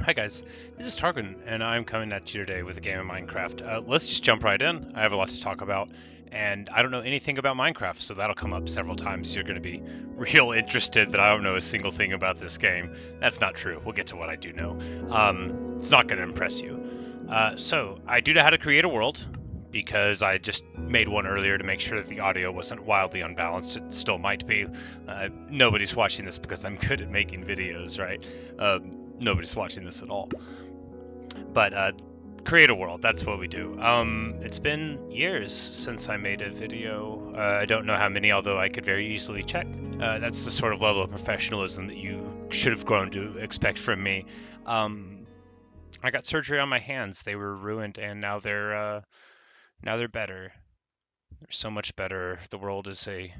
Hi guys, this is Tarkin, and I'm coming at you today with a game of Minecraft. Let's just jump right in. I have a lot to talk about, and I don't know anything about Minecraft, so that'll come up several times. You're going to be real interested that I don't know a single thing about this game. That's not true. We'll get to what I do know. It's not going to impress you. So, I do know how to create a world, because I just made one earlier to make sure that the audio wasn't wildly unbalanced. It still might be. Nobody's watching this because I'm good at making videos, right? Nobody's watching this at all. But create a world, that's what we do. It's been years since I made a video. I don't know how many, although I could very easily check. That's the sort of level of professionalism that you should have grown to expect from me. I got surgery on my hands. They were ruined, and now they're better. They're so much better. The world is a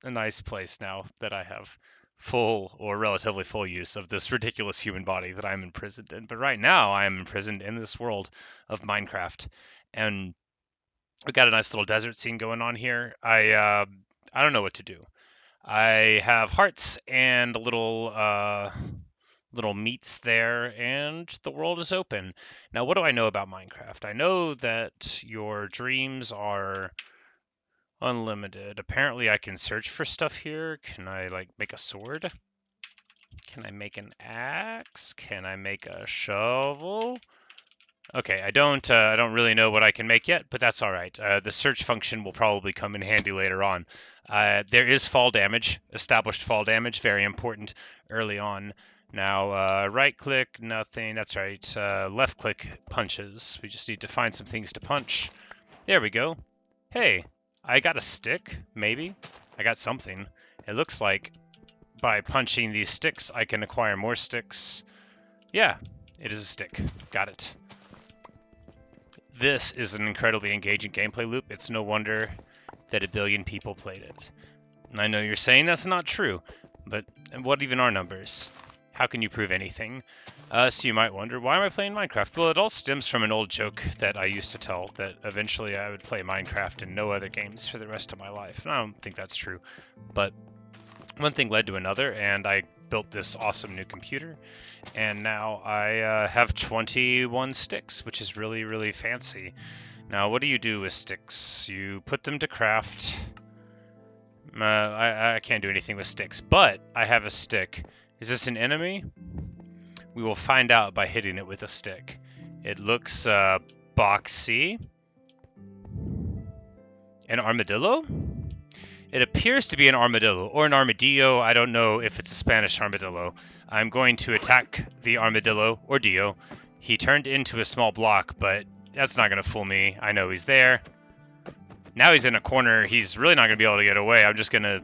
nice place now that I have full or relatively full use of this ridiculous human body that I'm imprisoned in. But right now, I am imprisoned in this world of Minecraft, and we got a nice little desert scene going on here. I don't know what to do. I have hearts and little meats there, and the world is open. Now, what do I know about Minecraft? I know that your dreams are unlimited. Apparently, I can search for stuff here. Can I, like, make a sword? Can I make an axe? Can I make a shovel? Okay, I don't really know what I can make yet, but that's all right. The search function will probably come in handy later on. There is fall damage, established fall damage, very important early on. Now, right click, nothing. That's right. Left click punches. We just need to find some things to punch. There we go. Hey, I got a stick, maybe? I got something. It looks like by punching these sticks, I can acquire more sticks. Yeah, it is a stick. Got it. This is an incredibly engaging gameplay loop. It's no wonder that a billion people played it. And I know you're saying that's not true, but what even are numbers? How can you prove anything? So you might wonder, why am I playing Minecraft? Well, it all stems from an old joke that I used to tell, that eventually I would play Minecraft and no other games for the rest of my life. And I don't think that's true, but one thing led to another, and I built this awesome new computer, and now I have 21 sticks, which is really, really fancy. Now, what do you do with sticks? You put them to craft. I can't do anything with sticks, but I have a stick. Is this an enemy? We will find out by hitting it with a stick. It looks boxy. An armadillo? It appears to be an armadillo, or an armadillo. I don't know if it's a Spanish armadillo. I'm going to attack the armadillo, or dio. He turned into a small block, but that's not going to fool me. I know he's there. Now he's in a corner. He's really not going to be able to get away. I'm just going to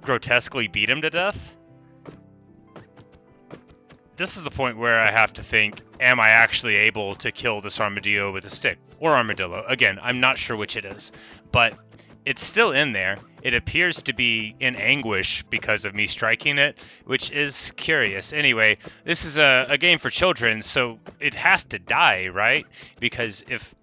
grotesquely beat him to death. This is the point where I have to think, am I actually able to kill this armadillo with a stick? Or armadillo. Again, I'm not sure which it is. But it's still in there. It appears to be in anguish because of me striking it, which is curious. Anyway, this is a game for children, so it has to die, right? Because if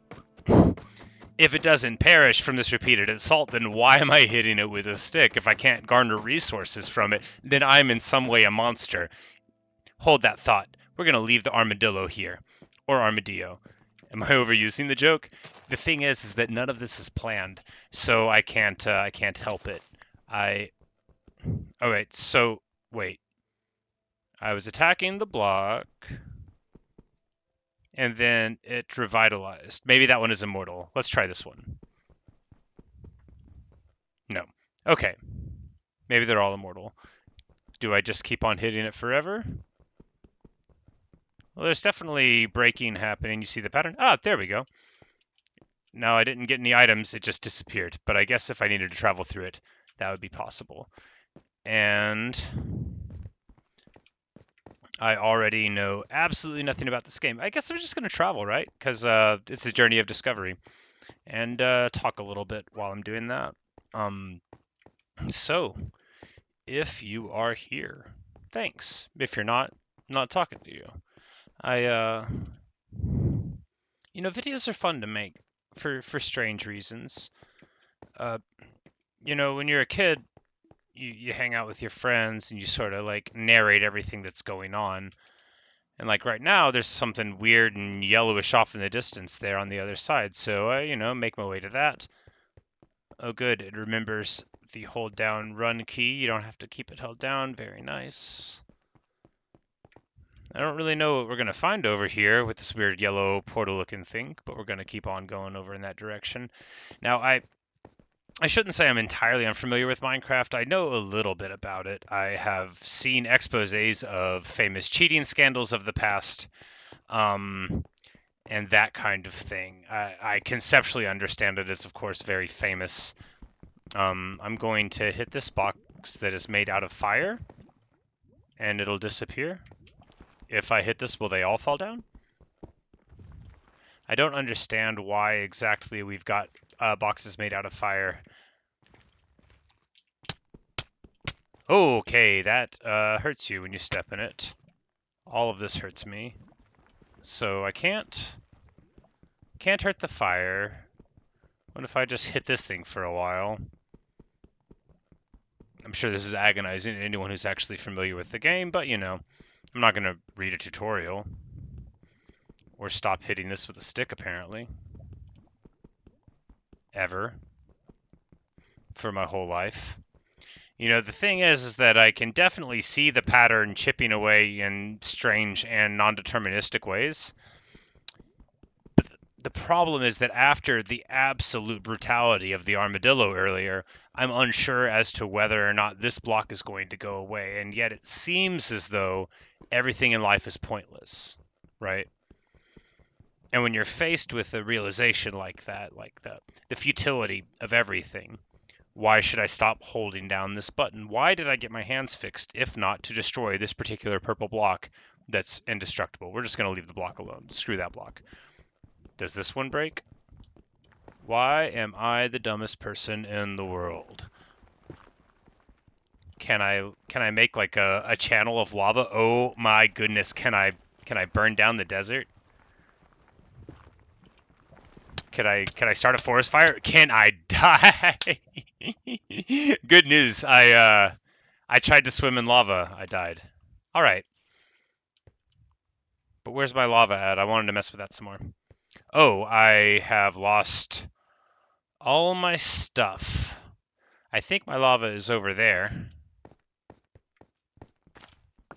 it doesn't perish from this repeated assault, then why am I hitting it with a stick? If I can't garner resources from it, then I'm in some way a monster. Hold that thought. We're going to leave the armadillo here. Or armadillo. Am I overusing the joke? The thing is that none of this is planned, so I can't help it. Alright, so, wait. I was attacking the block, and then it revitalized. Maybe that one is immortal. Let's try this one. No. Okay. Maybe they're all immortal. Do I just keep on hitting it forever? Well, there's definitely breaking happening. You see the pattern? Ah, there we go. Now I didn't get any items, it just disappeared. But I guess if I needed to travel through it, that would be possible. And I already know absolutely nothing about this game. I guess I'm just going to travel, right? Because it's a journey of discovery. And talk a little bit while I'm doing that. So, if you are here, thanks. If you're not talking to you. Videos are fun to make for strange reasons. When you're a kid, you hang out with your friends and you sort of like narrate everything that's going on. And like right now, there's something weird and yellowish off in the distance there on the other side. So, you know, make my way to that. Oh, good. It remembers the hold down run key. You don't have to keep it held down. Very nice. I don't really know what we're going to find over here with this weird yellow portal-looking thing, but we're going to keep on going over in that direction. Now, I shouldn't say I'm entirely unfamiliar with Minecraft. I know a little bit about it. I have seen exposés of famous cheating scandals of the past, and that kind of thing. I conceptually understand it as, of course, very famous. I'm going to hit this box that is made out of fire, and it'll disappear. If I hit this, will they all fall down? I don't understand why exactly we've got boxes made out of fire. Okay, that hurts you when you step in it. All of this hurts me. So I can't hurt the fire. What if I just hit this thing for a while? I'm sure this is agonizing to anyone who's actually familiar with the game, but you know, I'm not going to read a tutorial. Or stop hitting this with a stick, apparently. Ever. For my whole life. You know, the thing is that I can definitely see the pattern chipping away in strange and non-deterministic ways. But the problem is that after the absolute brutality of the armadillo earlier, I'm unsure as to whether or not this block is going to go away, and yet it seems as though everything in life is pointless, right? And when you're faced with a realization like that, like the futility of everything, why should I stop holding down this button? Why did I get my hands fixed, if not to destroy this particular purple block that's indestructible? We're just going to leave the block alone. Screw that block. Does this one break? Why am I the dumbest person in the world? Can I make like a channel of lava? Oh my goodness, can I burn down the desert? Can I start a forest fire? Can I die? Good news. I tried to swim in lava. I died. All right. But where's my lava at? I wanted to mess with that some more. Oh, I have lost all my stuff. I think my lava is over there.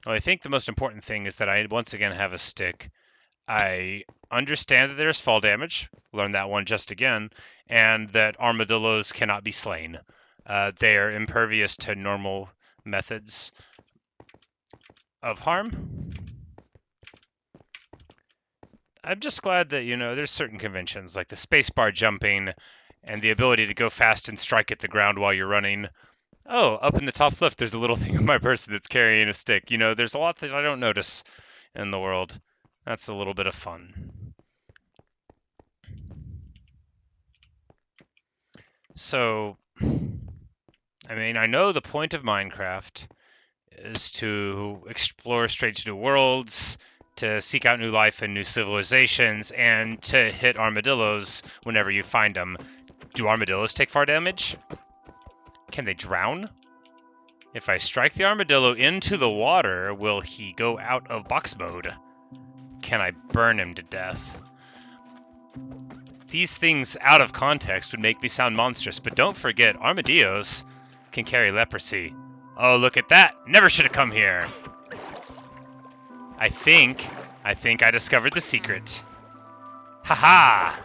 Well, I think the most important thing is that I once again have a stick. I understand that there's fall damage. Learned that one just again. And that armadillos cannot be slain. They are impervious to normal methods of harm. I'm just glad that, you know, there's certain conventions like the spacebar jumping and the ability to go fast and strike at the ground while you're running. Oh, up in the top left, there's a little thing on my person that's carrying a stick. You know, there's a lot that I don't notice in the world. That's a little bit of fun. So, I mean, I know the point of Minecraft is to explore strange new worlds, to seek out new life and new civilizations, and to hit armadillos whenever you find them. Do armadillos take fire damage? Can they drown? If I strike the armadillo into the water, will he go out of box mode? Can I burn him to death? These things out of context would make me sound monstrous, but don't forget, armadillos can carry leprosy. Oh, look at that! Never should have come here! I think I discovered the secret. Haha!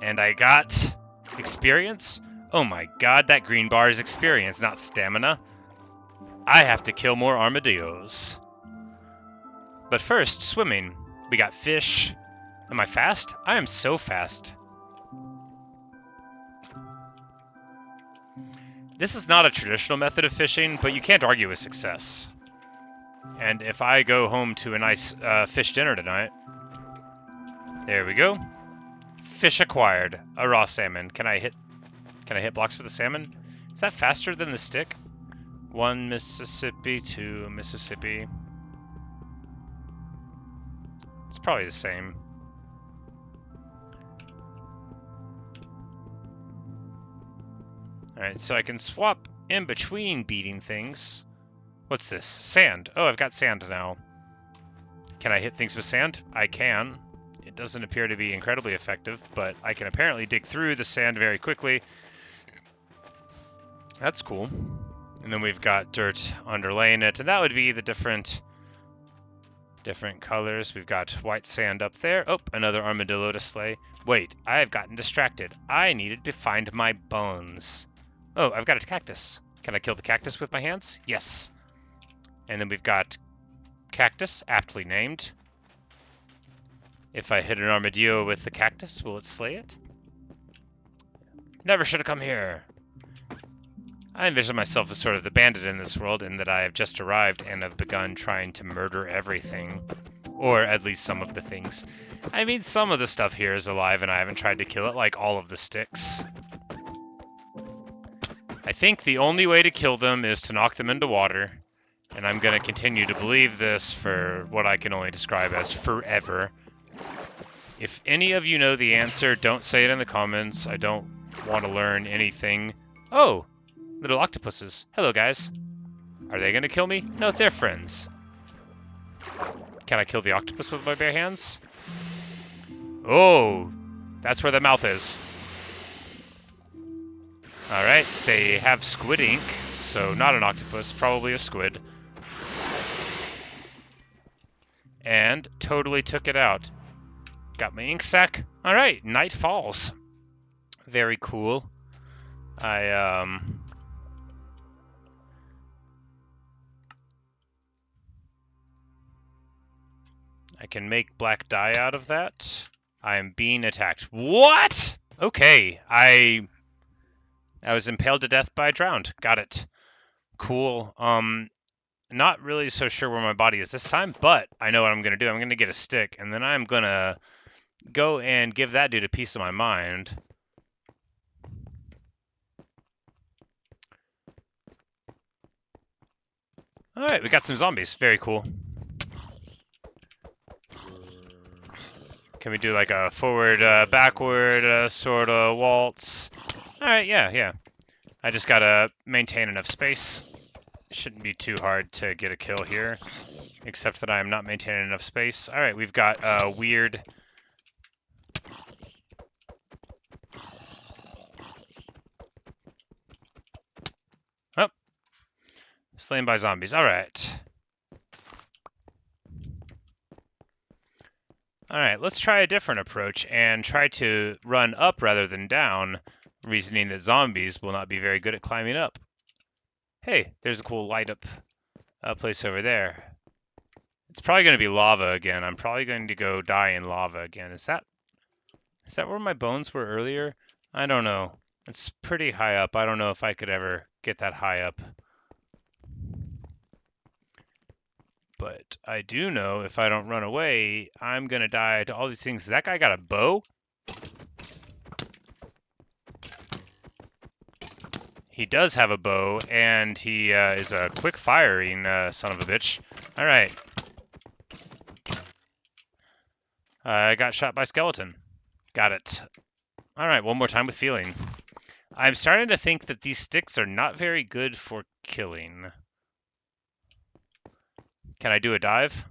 And I got experience? Oh my god, that green bar is experience, not stamina. I have to kill more armadillos. But first, swimming. We got fish. Am I fast? I am so fast. This is not a traditional method of fishing, but you can't argue with success. And if I go home to a nice fish dinner tonight... There we go. Fish acquired. A raw salmon. Can I hit blocks with a salmon? Is that faster than the stick? 1 Mississippi, 2 Mississippi. It's probably the same. Alright, so I can swap in between beating things. What's this? Sand. Oh, I've got sand now. Can I hit things with sand? I can. It doesn't appear to be incredibly effective, but I can apparently dig through the sand very quickly. That's cool. And then we've got dirt underlaying it, and that would be the different colors. We've got white sand up there. Oh, another armadillo to slay. Wait, I've gotten distracted. I needed to find my bones. Oh, I've got a cactus. Can I kill the cactus with my hands? Yes. And then we've got cactus, aptly named. If I hit an armadillo with the cactus, will it slay it? Never should have come here. I envision myself as sort of the bandit in this world, in that I have just arrived and have begun trying to murder everything. Or at least some of the things. I mean, some of the stuff here is alive and I haven't tried to kill it, like all of the sticks. I think the only way to kill them is to knock them into water, and I'm going to continue to believe this for what I can only describe as forever. If any of you know the answer, don't say it in the comments. I don't want to learn anything. Oh, little octopuses. Hello, guys. Are they going to kill me? No, they're friends. Can I kill the octopus with my bare hands? Oh, that's where the mouth is. Alright, they have squid ink, so not an octopus, probably a squid. And totally took it out. Got my ink sac. Alright, night falls. Very cool. I can make black dye out of that. I am being attacked. What? Okay, I was impaled to death by a drowned. Got it. Cool. Not really so sure where my body is this time, but I know what I'm going to do. I'm going to get a stick, and then I'm going to go and give that dude a piece of my mind. Alright, we got some zombies. Very cool. Can we do like a forward, backward sort of waltz? Alright, yeah. I just gotta maintain enough space. Shouldn't be too hard to get a kill here, except that I am not maintaining enough space. Alright, we've got a weird... Oh. Slain by zombies. Alright. Alright, let's try a different approach and try to run up rather than down, reasoning that zombies will not be very good at climbing up. Hey, there's a cool light up place over there. It's probably going to be lava again. I'm probably going to go die in lava again. Is that where my bones were earlier? I don't know. It's pretty high up. I don't know if I could ever get that high up. But I do know if I don't run away, I'm going to die to all these things. That guy got a bow? He does have a bow, and he is a quick-firing son of a bitch. All right. I got shot by skeleton. Got it. All right, one more time with feeling. I'm starting to think that these sticks are not very good for killing. Can I do a dive?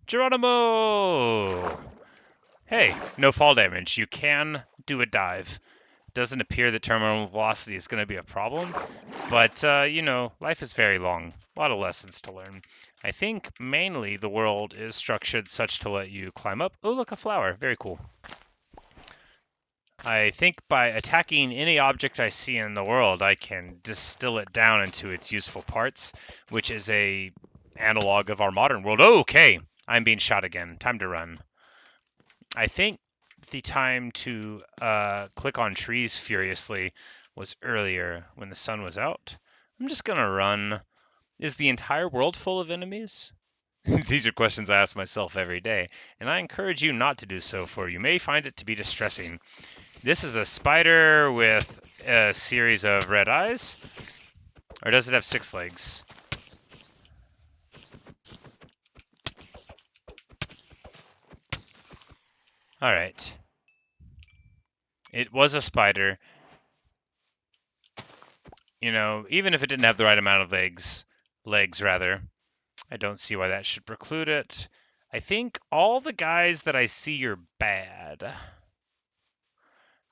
Geronimo! Hey, no fall damage. You can do a dive. Doesn't appear that terminal velocity is going to be a problem, but, you know, life is very long. A lot of lessons to learn. I think mainly the world is structured such to let you climb up. Oh, look, a flower. Very cool. I think by attacking any object I see in the world, I can distill it down into its useful parts, which is a analog of our modern world. Oh, okay, I'm being shot again. Time to run. I think the time to click on trees furiously was earlier when the sun was out. I'm just gonna run. Is the entire world full of enemies? These are questions I ask myself every day, and I encourage you not to do so, for you may find it to be distressing. This is a spider with a series of red eyes. Or does it have 6 legs? Alright. It was a spider. You know, even if it didn't have the right amount of legs rather, I don't see why that should preclude it. I think all the guys that I see are bad.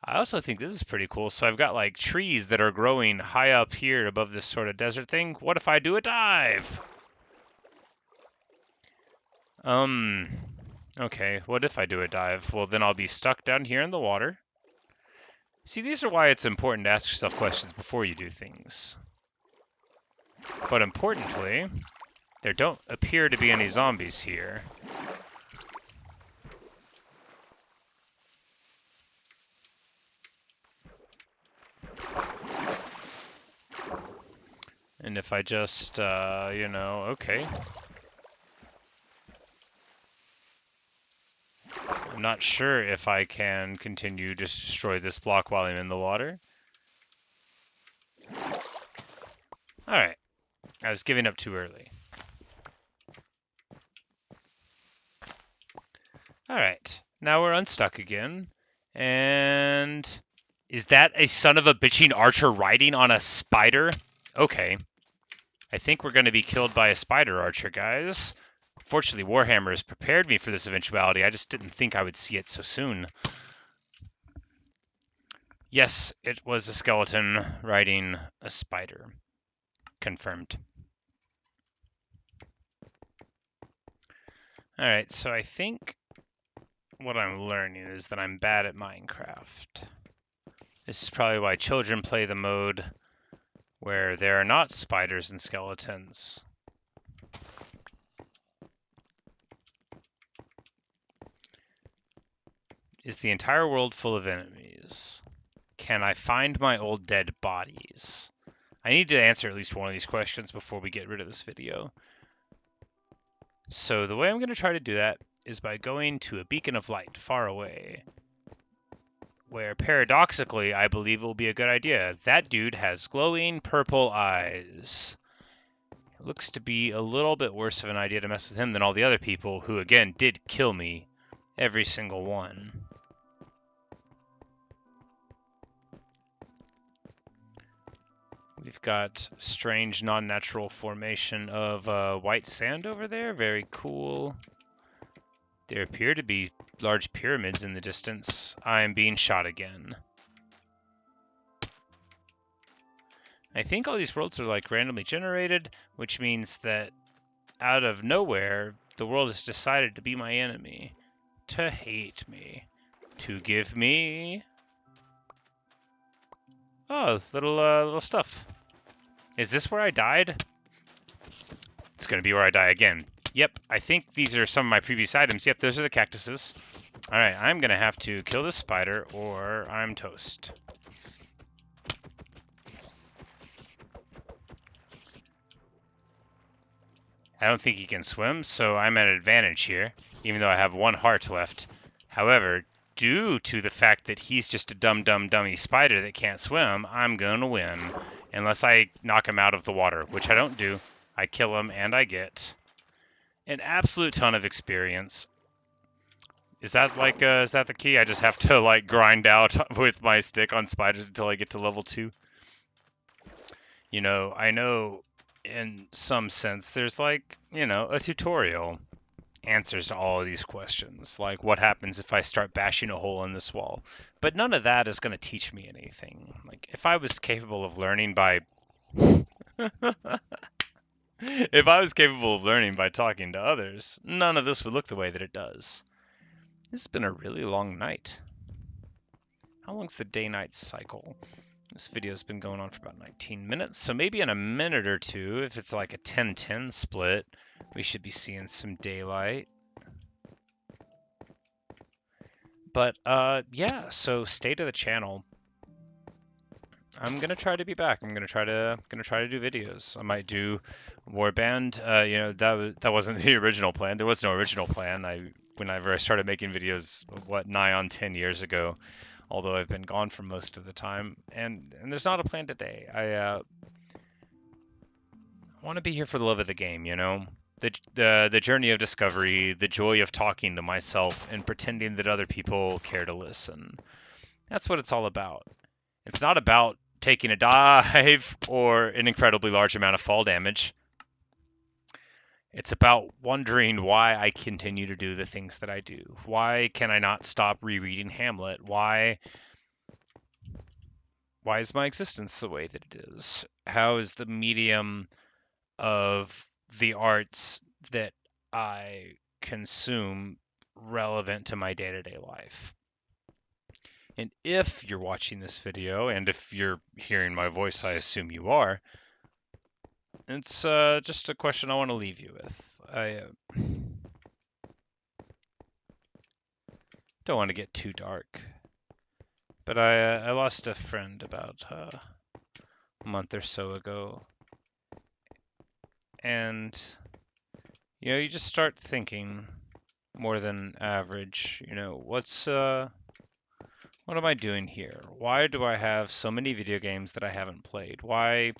I also think this is pretty cool. So I've got like trees that are growing high up here above this sort of desert thing. What if I do a dive? Okay, what if I do a dive? Well, then I'll be stuck down here in the water. See, these are why it's important to ask yourself questions before you do things. But importantly, there don't appear to be any zombies here. And if I just, okay. I'm not sure if I can continue to destroy this block while I'm in the water. Alright. I was giving up too early. Alright. Now we're unstuck again. And is that a son of a bitching archer riding on a spider? Okay. I think we're going to be killed by a spider archer, guys. Fortunately, Warhammer has prepared me for this eventuality. I just didn't think I would see it so soon. Yes, it was a skeleton riding a spider. Confirmed. Alright, so I think what I'm learning is that I'm bad at Minecraft. This is probably why children play the mode where there are not spiders and skeletons. Is the entire world full of enemies? Can I find my old dead bodies? I need to answer at least one of these questions before we get rid of this video. So the way I'm going to try to do that is by going to a beacon of light far away, where paradoxically I believe will be a good idea. That dude has glowing purple eyes. It looks to be a little bit worse of an idea to mess with him than all the other people who, again, did kill me. Every single one. We've got strange non-natural formation of white sand over there. Very cool. There appear to be large pyramids in the distance. I am being shot again. I think all these worlds are like randomly generated, which means that out of nowhere, the world has decided to be my enemy, to hate me, to give me little stuff. Is this where I died? It's gonna be where I die again. Yep, I think these are some of my previous items. Yep, those are the cactuses. Alright, I'm gonna have to kill this spider or I'm toast. I don't think he can swim, so I'm at an advantage here, even though I have one heart left. However, due to the fact that he's just a dummy spider that can't swim, I'm gonna win. Unless I knock him out of the water, which I don't do. I kill him and I get an absolute ton of experience. Is that the key? I just have to like grind out with my stick on spiders until I get to level 2. You know, I know in some sense there's like, a tutorial answers to all of these questions. Like what happens if I start bashing a hole in this wall? But none of that is going to teach me anything. Like if I was capable of learning by if I was capable of learning by talking to others, none of this would look the way that it does. This has been a really long night. How long's the day-night cycle? This video's been going on for about 19 minutes, so maybe in a minute or two, if it's like a 10-10 split, we should be seeing some daylight. But yeah, so stay to the channel. I'm gonna try to be back. I'm gonna try to do videos. I might do Warband. That wasn't the original plan. There was no original plan. Whenever I started making videos, nigh on 10 years ago, although I've been gone for most of the time, and there's not a plan today. I want to be here for the love of the game. The journey of discovery, the joy of talking to myself and pretending that other people care to listen. That's what it's all about. It's not about taking a dive or an incredibly large amount of fall damage. It's about wondering why I continue to do the things that I do. Why can I not stop rereading Hamlet? Why is my existence the way that it is? How is the medium of the arts that I consume relevant to my day-to-day life? And if you're watching this video, and if you're hearing my voice, I assume you are, it's just a question I want to leave you with. I don't want to get too dark, but I lost a friend about a month or so ago, and you just start thinking more than average. What am I doing here? Why do I have so many video games that I haven't played? Why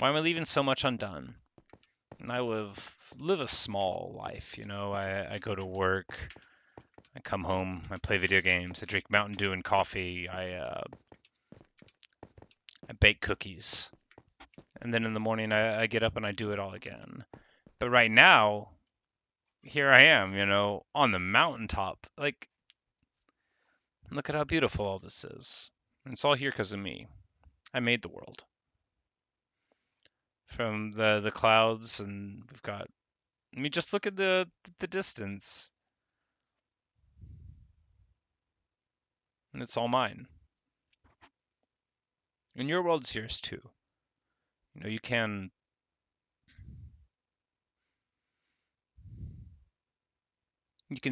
am I leaving so much undone? And I live a small life. I go to work, I come home, I play video games, I drink Mountain Dew and coffee, I bake cookies, and then in the morning I get up and I do it all again. But right now, here I am, on the mountaintop. Like, look at how beautiful all this is. And it's all here because of me. I made the world. From the clouds, and we've got. I mean, just look at the distance. And it's all mine. And your world's yours too. You can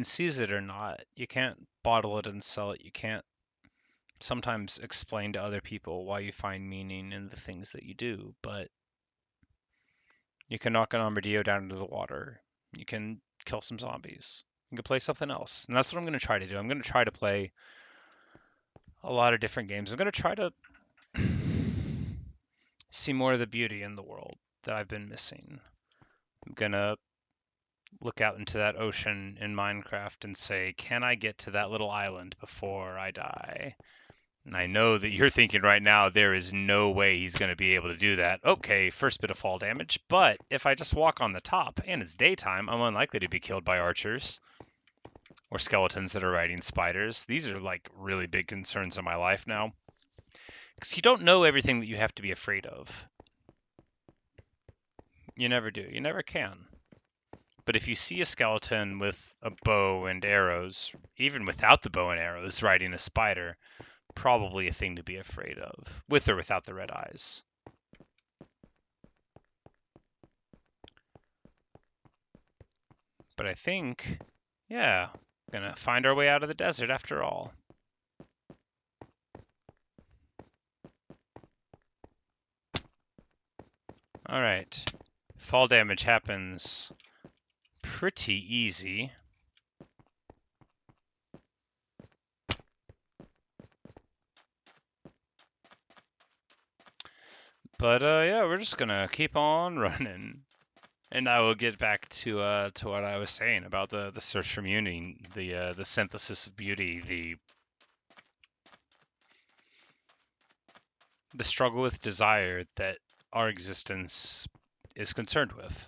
seize it or not. You can't bottle it and sell it. You can't sometimes explain to other people why you find meaning in the things that you do, but you can knock an armadillo down into the water. You can kill some zombies. You can play something else. And that's what I'm going to try to do. I'm going to try to play a lot of different games. I'm going to try to see more of the beauty in the world that I've been missing. I'm going to look out into that ocean in Minecraft and say, can I get to that little island before I die? And I know that you're thinking right now, there is no way he's going to be able to do that. Okay, first bit of fall damage, but if I just walk on the top and it's daytime, I'm unlikely to be killed by archers or skeletons that are riding spiders. These are like really big concerns in my life now. Because you don't know everything that you have to be afraid of. You never do. You never can. But if you see a skeleton with a bow and arrows, even without the bow and arrows, riding a spider, probably a thing to be afraid of, with or without the red eyes. But I think, yeah, gonna find our way out of the desert after all. All right, fall damage happens pretty easy. But yeah, we're just gonna keep on running. And I will get back to what I was saying about the search for meaning, the synthesis of beauty, the struggle with desire that our existence is concerned with.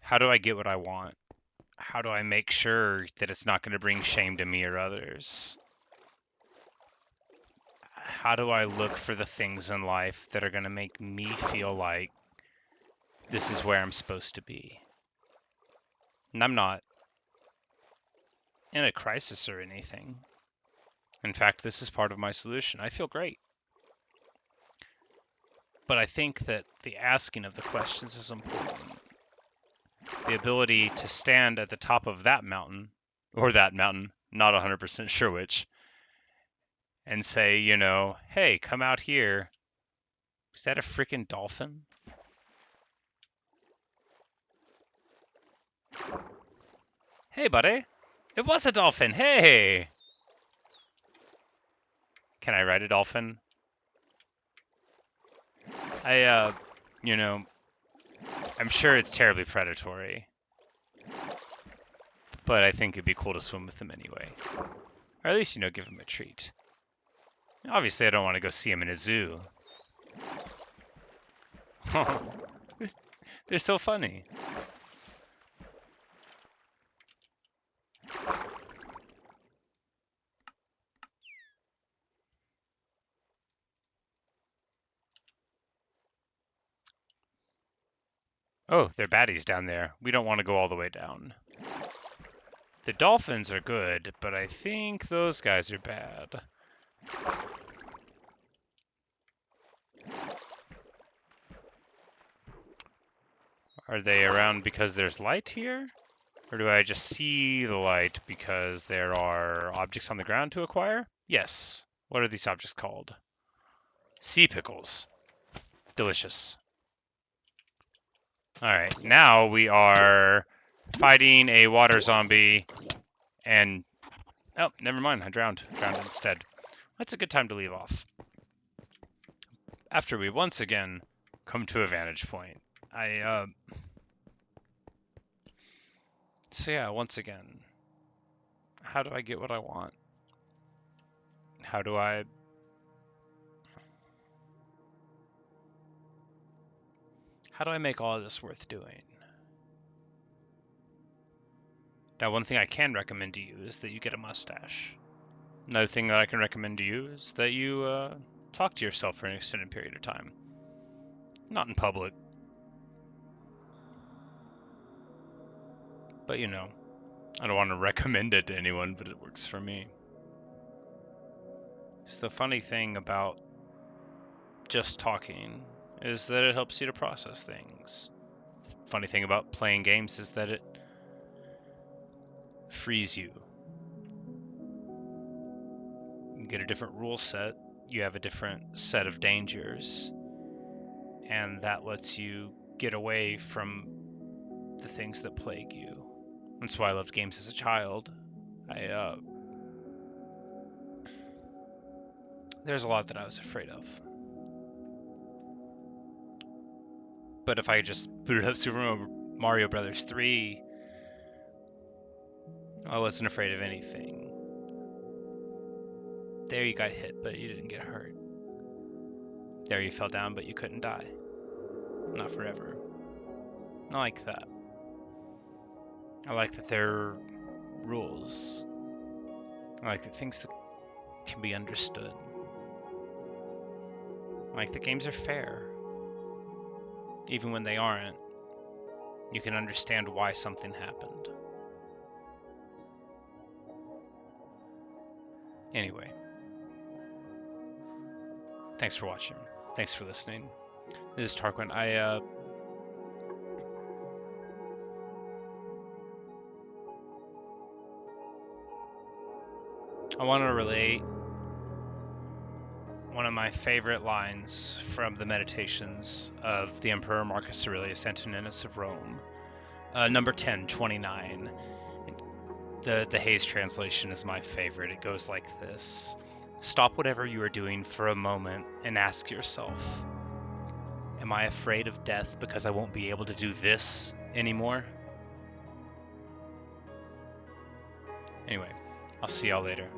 How do I get what I want? How do I make sure that it's not going to bring shame to me or others? How do I look for the things in life that are going to make me feel like this is where I'm supposed to be? And I'm not in a crisis or anything. In fact, this is part of my solution. I feel great. But I think that the asking of the questions is important. The ability to stand at the top of that mountain, not 100% sure which, and say, hey, come out here. Is that a freaking dolphin? Hey, buddy. It was a dolphin. Hey. Can I ride a dolphin? I'm sure it's terribly predatory. But I think it'd be cool to swim with them anyway. Or at least, give them a treat. Obviously, I don't want to go see them in a zoo. They're so funny. Oh, they're baddies down there. We don't want to go all the way down. The dolphins are good, but I think those guys are bad. Are they around because there's light here? Or do I just see the light because there are objects on the ground to acquire? Yes. What are these objects called? Sea pickles. Delicious. Alright, now we are fighting a water zombie and... Oh, never mind, I drowned. Drowned instead. That's a good time to leave off. After we once again come to a vantage point. So yeah, once again, how do I get what I want? How do I make all of this worth doing? Now, one thing I can recommend to you is that you get a mustache. Another thing that I can recommend to you is that you talk to yourself for an extended period of time. Not in public. But you know, I don't want to recommend it to anyone, but it works for me. It's the funny thing about just talking is that it helps you to process things. The funny thing about playing games is that it frees you. You get a different rule set, you have a different set of dangers, and that lets you get away from the things that plague you. That's why I loved games as a child. There's a lot that I was afraid of. But if I just booted up Super Mario Brothers 3, I wasn't afraid of anything. There you got hit, but you didn't get hurt. There you fell down, but you couldn't die. Not forever. I like that. I like that there are rules. I like that things that can be understood. I like that games are fair. Even when they aren't, you can understand why something happened. Anyway. Thanks for watching. Thanks for listening. This is Tarquin. I want to relate one of my favorite lines from the Meditations of the Emperor Marcus Aurelius Antoninus of Rome. Number 1029. The Hayes translation is my favorite. It goes like this. Stop whatever you are doing for a moment and ask yourself, am I afraid of death because I won't be able to do this anymore? Anyway, I'll see y'all later.